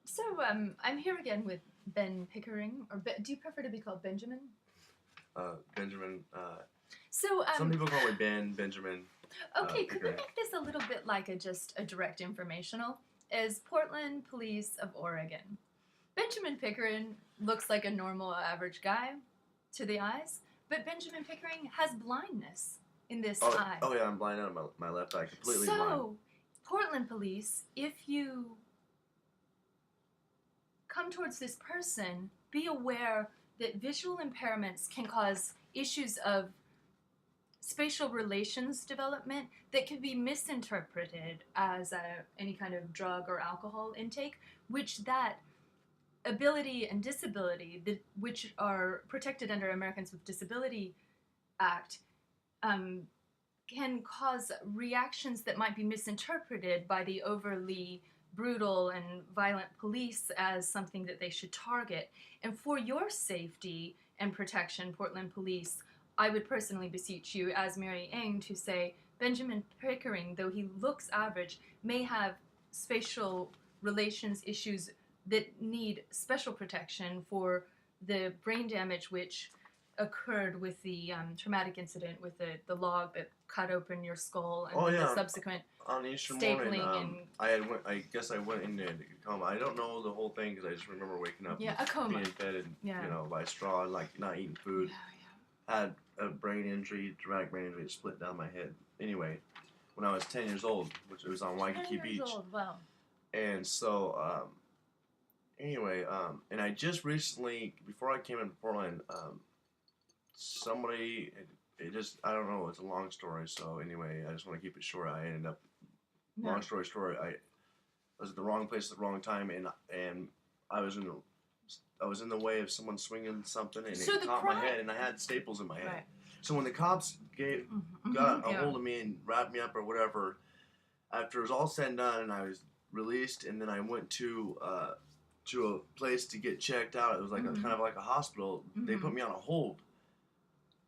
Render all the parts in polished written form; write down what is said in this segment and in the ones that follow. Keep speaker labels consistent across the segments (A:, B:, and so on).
A: So, I'm here again with Ben Pickering, or do you prefer to be called Benjamin?
B: Benjamin.
A: So,
B: Some people call me Benjamin.
A: okay, could we
B: Pickering.
A: make this a little bit like just a direct informational? As Portland Police of Oregon, Benjamin Pickering looks like a normal, average guy to the eyes, but Benjamin Pickering has blindness in this eye.
B: Oh yeah, I'm blind out of my left eye, completely blind.
A: So, Portland Police, if you come towards this person, be aware that visual impairments can cause issues of spatial relations development that can be misinterpreted as any kind of drug or alcohol intake, which that ability and disability, which are protected under Americans with Disability Act, um, can cause reactions that might be misinterpreted by the overly brutal and violent police as something that they should target. And for your safety and protection, Portland Police, I would personally beseech you, as Mary Ng, to say Benjamin Pickering, though he looks average, may have spatial relations issues that need special protection for the brain damage which occurred with the traumatic incident with the log that cut open your skull and the subsequent
B: on Easter
A: stapling
B: morning, I guess I went into a coma. I don't know the whole thing because I just remember waking up,
A: a coma,
B: being fed, by straw, and like not eating food. Had a brain injury, traumatic brain injury, split down my head. Anyway, when I was 10 years old, which it was on Waikiki Beach.
A: Wow.
B: And so, and I just recently, before I came into Portland, somebody, I don't know, it's a long story. So anyway, I just want to keep it short. I ended up, long story short, I was at the wrong place at the wrong time, and I was in the way of someone swinging something, and it caught my head, and I had staples in my head. Right. So when the cops got a hold of me and wrapped me up or whatever, after it was all said and done, and I was released, and then I went to a place to get checked out. It was like kind of like a hospital. They put me on a hold.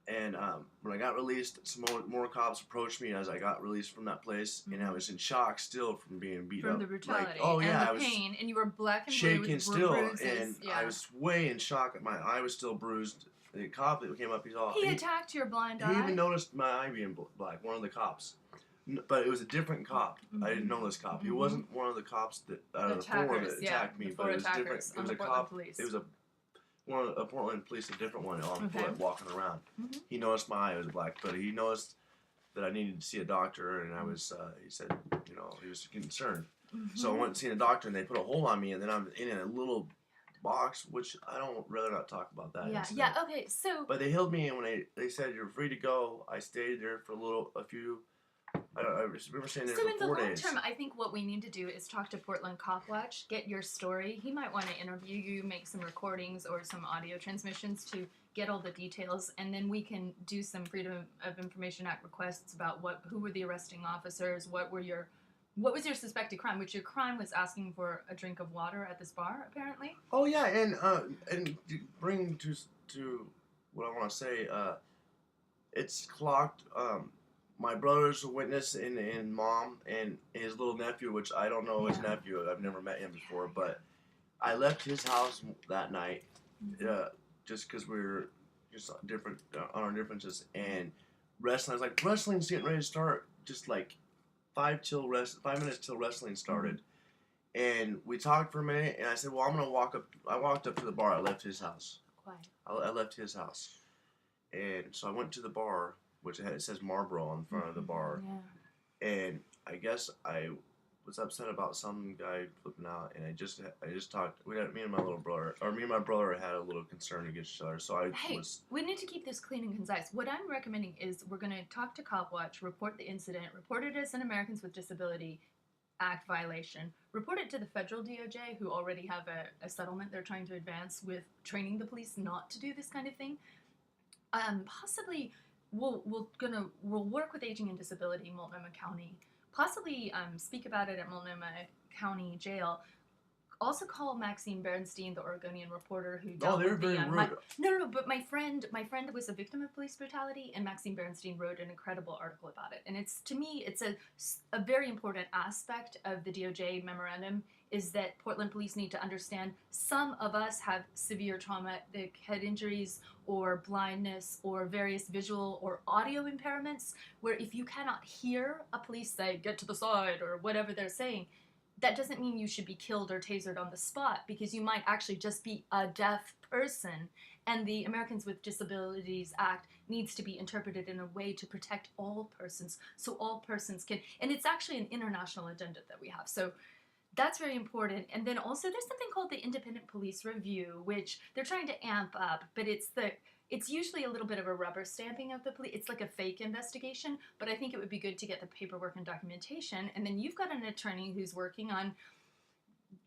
B: And when I got released, some more cops approached me as I got released from that place, and I was in shock still from being beat up.
A: From the brutality,
B: and
A: the pain, and you were black and
B: shaking
A: blue with
B: still,
A: bruises.
B: And I was way in shock. My eye was still bruised. The cop that came up,
A: he attacked your blind eye.
B: He even noticed my eye being black. One of the cops, but it was a different cop. I didn't know this cop. He wasn't one of the cops that out of the four that attacked me, but it was different. It was a cop. Police. It was a Portland Police, a different one on foot walking around. He noticed my eye was black, but he noticed that I needed to see a doctor, and I was. He said, he was concerned. So I went and seen a doctor, and they put a hold on me, and then I'm in a little box, which I don't rather not talk about that.
A: Okay, so.
B: But they held me, and when they said you're free to go, I stayed there for a few. I remember staying there for 4 days. So in the long term,
A: I think what we need to do is talk to Portland Cop Watch, get your story. He might want to interview you, make some recordings or some audio transmissions to get all the details, and then we can do some Freedom of Information Act requests about who were the arresting officers, what was your suspected crime, which your crime was asking for a drink of water at this bar, apparently.
B: Oh yeah, and bring to what I want to say, it's clocked. My brother's a witness, and mom, and his little nephew, which I don't know his nephew. I've never met him before, but I left his house that night, just because we were just different on our differences. And wrestling, I was like, wrestling's getting ready to start. Just like 5 minutes till wrestling started, and we talked for a minute. And I said, well, I'm gonna walk up. I walked up to the bar. I left his house.
A: Quiet.
B: I left his house, and so I went to the bar, which it says Marlboro on the front of the bar. Yeah. And I guess I was upset about some guy flipping out, and I just talked. Me and my brother had a little concern against each other. So
A: we need to keep this clean and concise. What I'm recommending is we're going to talk to Cop Watch, report the incident, report it as an Americans with Disability Act violation, report it to the federal DOJ, who already have a settlement they're trying to advance with training the police not to do this kind of thing. Possibly. We'll work with Aging and Disability Multnomah County. Possibly speak about it at Multnomah County Jail. Also call Maxine Bernstein, the Oregonian reporter who dealt with the... No, but my friend was a victim of police brutality, and Maxine Bernstein wrote an incredible article about it. And to me, it's a very important aspect of the DOJ memorandum is that Portland police need to understand some of us have severe traumatic head injuries or blindness or various visual or audio impairments, where if you cannot hear a police say, get to the side, or whatever they're saying, that doesn't mean you should be killed or tasered on the spot, because you might actually just be a deaf person. And the Americans with Disabilities Act needs to be interpreted in a way to protect all persons, so all persons can, and it's actually an international agenda that we have. So that's very important. And then also there's something called the Independent Police Review, which they're trying to amp up, but it's usually a little bit of a rubber stamping of the police. It's like a fake investigation, but I think it would be good to get the paperwork and documentation. And then you've got an attorney who's working on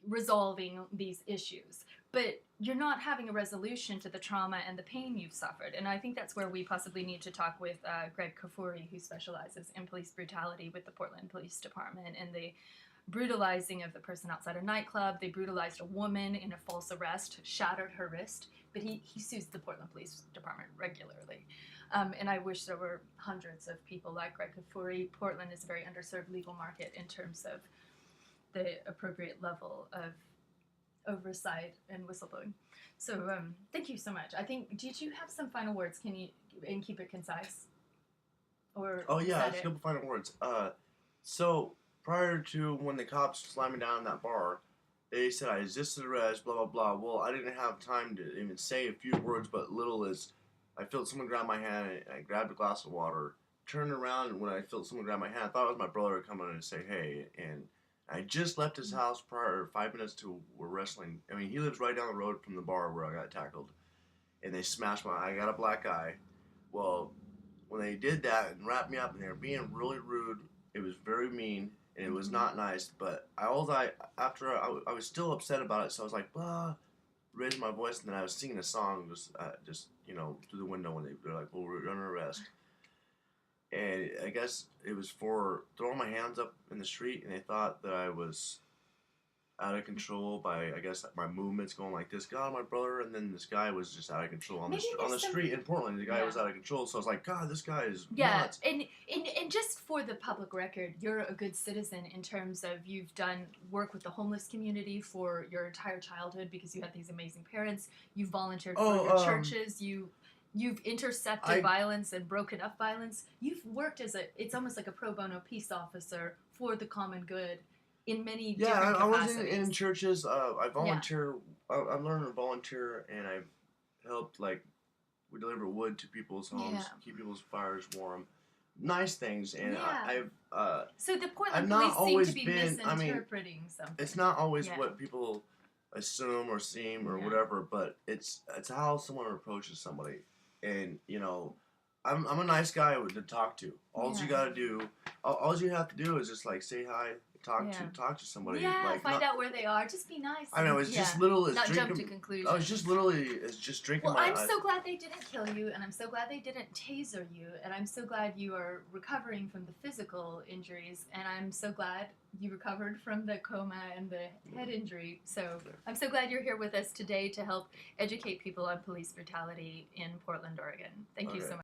A: resolving these issues, but you're not having a resolution to the trauma and the pain you've suffered. And I think that's where we possibly need to talk with Greg Kafuri, who specializes in police brutality with the Portland Police Department, and the brutalizing of the person outside a nightclub. They brutalized a woman in a false arrest, shattered her wrist, but he sues the Portland Police Department regularly. And I wish there were hundreds of people like Greg Kafuri. Portland is a very underserved legal market in terms of the appropriate level of oversight and whistleblowing. So thank you so much. I think, did you have some final words? Can you, and keep it concise? Or
B: Oh yeah, a couple final words. So prior to when the cops slammed me down in that bar, they said I resisted arrest, blah blah blah. Well, I didn't have time to even say a few words, but little as I felt someone grab my hand, and I grabbed a glass of water, turned around, and when I felt someone grab my hand, I thought it was my brother coming in and say hey, and I just left his house prior 5 minutes to we're wrestling. I mean, he lives right down the road from the bar where I got tackled, and they smashed my. I got a black eye. Well, when they did that and wrapped me up, and they were being really rude, it was very mean, and it was not nice. But I was still upset about it, so I was like, blah, raised my voice, and then I was singing a song just through the window when they're like, well, we're under arrest. And I guess it was for throwing my hands up in the street, and they thought that I was out of control by, I guess, my movements going like this. God, my brother, and then this guy was just out of control on the street in Portland. The guy was out of control, so I was like, God, this guy is nuts.
A: And just for the public record, you're a good citizen in terms of you've done work with the homeless community for your entire childhood because you had these amazing parents. You've volunteered for your churches. You've intercepted violence and broken up violence. You've worked it's almost like a pro bono peace officer for the common good in many different capacities.
B: I was in churches. I volunteer. I learned to volunteer, and I've helped, like, we deliver wood to people's homes, keep people's fires warm. Nice things, and
A: so the Portland police seem to be misinterpreting something.
B: It's not always what people assume or seem or whatever, but it's how someone approaches somebody. And I'm a nice guy to talk to. All you gotta do, all you have to do is just like say hi, talk to somebody.
A: Yeah,
B: like,
A: find out where they are. Just be nice.
B: I know it's just little as
A: not
B: drinking.
A: Jump to conclusions.
B: I was just literally just drinking.
A: Well, I'm so glad they didn't kill you, and I'm so glad they didn't taser you, and I'm so glad you are recovering from the physical injuries, and I'm so glad you recovered from the coma and the head injury. So I'm so glad you're here with us today to help educate people on police brutality in Portland, Oregon. Thank you so much.